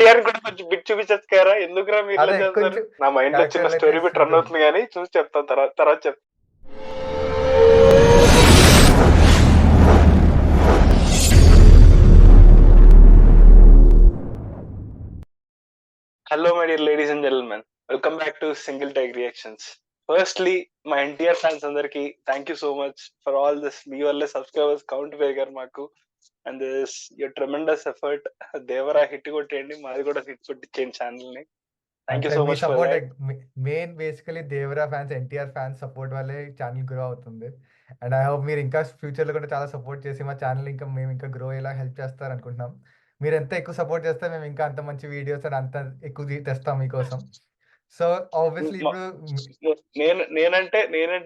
ఎన్టీఆర్ కూడా కొంచెం బిట్ చూపించచ్చు కదా, ఎందుకురా మీరు ఇలా అదే చేస్తారు? కొంచెం నా మైండ్ లో చిన్న character story lightness bit run ఉంటుంది. అవుతుంది కానీ చూసి చెప్తాను, తర్వాత చెప్తాను. Hello my dear ladies and gentlemen, welcome back to single take reactions. Firstly మా ఎన్టీఆర్ ఫ్యాన్స్ అందరికి thank you so much for all this. మీ వల్లే సబ్స్క్రైబర్స్ కౌంట్ పెరిగారు మాకు. And this your tremendous effort. Devara hit కొట్టేయండి, మాది కూడా హిట్ కొట్టించేయండి ఛానల్ ని. థ్యాంక్ యూ అంటే సో మీ much for support that. Main basically Devara fans, NTR fans support వల్లే ఛానల్ గ్రో అవుతుంది. అండ్ ఐ హోప్ మీరు ఇంకా ఫ్యూచర్లో కూడా చాలా సపోర్ట్ చేసి మా ఛానల్ ఇంకా మేము ఇంకా గ్రో అయ్యేలా హెల్ప్ చేస్తారు అనుకుంటున్నాం. మీరు ఎంత ఎక్కువ సపోర్ట్ చేస్తే మేము ఇంకా అంత మంచి వీడియోస్ అని అంత ఎక్కువ తెస్తాం మీకోసం. సో ఆబ్వియస్లీ ఇప్పుడు నేనంటే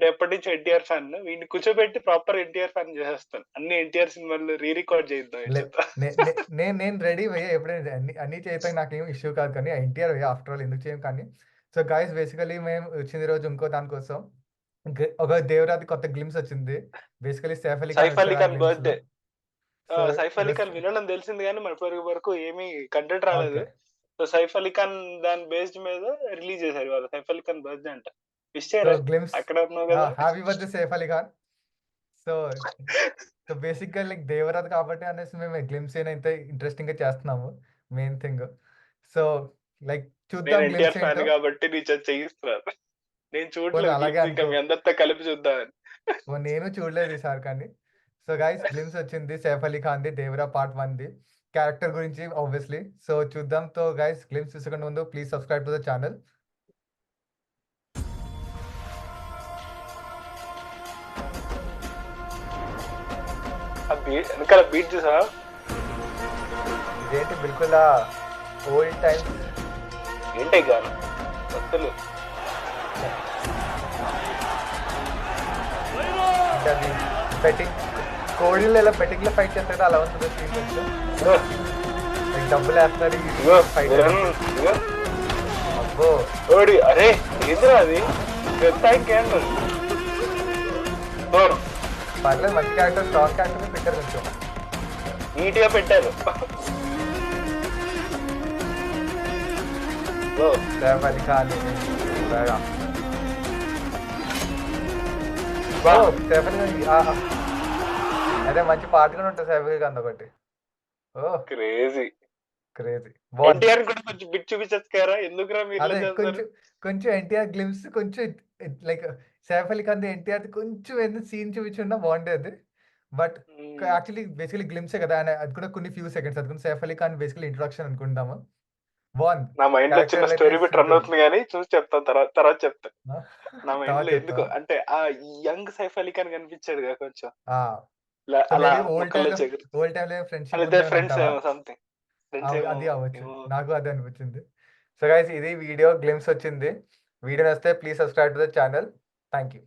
ఎప్పటి నుంచి ఎన్టీఆర్ ఫ్యాన్. వీడిని కూర్చోబెట్టి ప్రాపర్ ఎన్టీఆర్ ఫ్యాన్ చేసేస్తాను. అన్ని ఎన్టీఆర్ సినిమాలు రీ రికార్డ్ చేద్దాం ఈ లే- చేత. నేను రెడీ భయ్యా, ఎప్పుడైనా అన్ని చేయతాం, నాకేం ఇష్యూ కాదు. కానీ ఎన్టీఆర్ భయ్యా ఆఫ్టర్ ఆల్ ఎందుకు చేయం. కానీ సో గైస్ బేసికలీ మేము వచ్చింది రోజు ఇంకో దానికోసం. ఒక దేవరాది కొత్త గ్లిమ్స్ వచ్చింది. బేసికలీ సైఫ్ అలీ ఖాన్ సైఫ్ అలీ వచ్చాడు ఆ ఖాన్ గ్లిమ్స్ లో. బర్త్డే. సో సైఫ్ అలీ ఖాన్ వినడం తెలిసింది కానీ మన వరకు ఏమీ కంటెంట్ రాలేదు. ఓకే, సో సైఫ్ అలీ ఖాన్ దాని బేస్డ్ మీద రిలీజ్ చేశారు వాళ్ళు. సైఫ్ అలీ ఖాన్ బర్త్డే అంట. విష్ సో చేయరా, గ్లిమ్స్ అక్కడ ఉన్నావు కదా. Happy birthday Saif Ali Khan. So so basic గా లైక్ దేవరాజ్ కాబట్టి అనేసి మేము గ్లిమ్స్ అయితే ఇంట్రెస్టింగ్ గా చేస్తున్నాము. Main thing. సో లైక్ నేను చూద్దాం ఎన్టీఆర్ గ్లిమ్స్ ఫ్యాన్ ఏంటో. కాబట్టి నీ చేత చేయిస్తున్నారు. నేను పోనీ చూడలేదు అలాగే గ్లిమ్స్, ఇంకా అనుకో. మీ అందరితో కలిపి చూద్దామని. నేను చూడలేదు ఈసారి. కానీ సో గైస్ గ్లిమ్స్ వచ్చింది సైఫ్ అలీ ఖాన్ది, దేవరా పార్ట్ 1ది క్యారెక్టర్ గురించి ఆబ్వియస్లీ. సో చూద్దాం. సో గైస్ గ్లిమ్స్ చూసే ముందు please subscribe to the channel. వెనకాల బీట్ చూసా. ఇదేంటి బిల్కుల్ ఓల్డ్ టైమ్స్. ఏంటి గాను అసలు అంటే అది బెట్టింగ్ కోడిలో ఇలా బెట్టింగ్ లో ఫైట్ చేస్తే అలా ఉంటుంది సీన్. డబ్బులు వేస్తున్నారు ఫైట్. అబ్బో ఓడి, అరే ఏంద్రా అది క్యాండిల్. పర్లేదు, మంచి క్యారెక్టర్, స్ట్రాంగ్ క్యారెక్టర్ పెట్టారు కొంచెం నీట్ గా పెట్టారు. సైఫ్ అలీ ఖాన్. అదే మంచి పాట కూడా ఉంటుంది సైఫ్ అలీ ఖాన్ ఒకటి. ఓ క్రేజీ. క్రేజీ. ఎన్టీఆర్ కూడా కొంచెం బిట్ చూపించచ్చు కదా, ఎందుకురా మీరు ఇలా అదే చేస్తారు? కొంచెం ఎన్టీఆర్ గ్లిమ్స్ కొంచెం లైక్ సైఫ్ అలీ ఖాన్ ఎన్టీఆర్ కొంచెం ఏదైనా సీన్ చూపించున్నా బాగుండేది. బట్ యాక్చువల్లీ బేసికలీ గ్లిమ్సే కదా, అది కూడా కొన్ని ఫ్యూ సెకండ్స్. అది కూడా సైఫ్ అలీ ఖాన్ బేసికలీ ఇంట్రొడక్షన్ అనుకుంటాము. బాగుంది. నా మైండ్ లో చిన్న స్టోరీ బిట్ రన్ అవుతుంది కానీ చూసి చెప్తాను, తర్వాత చెప్తాను. నా మైండ్ లో ఎందుకు అంటే ఆ యంగ్ సైఫ్ అలీ ఖాన్ కనిపించాడు కదా కొంచెం అలా ఓల్డ్ టైమ్ లో ఫ్రెండ్షిప్ ఫ్రెండ్స్ ఏమో సంథింగ్. అది అవ్వచ్చు, నాకు అదే అనిపించింది. సో గైస్ ఇది వీడియో గ్లిమ్స్ వచ్చింది. వీడియో వస్తే please subscribe to the channel. Thank you.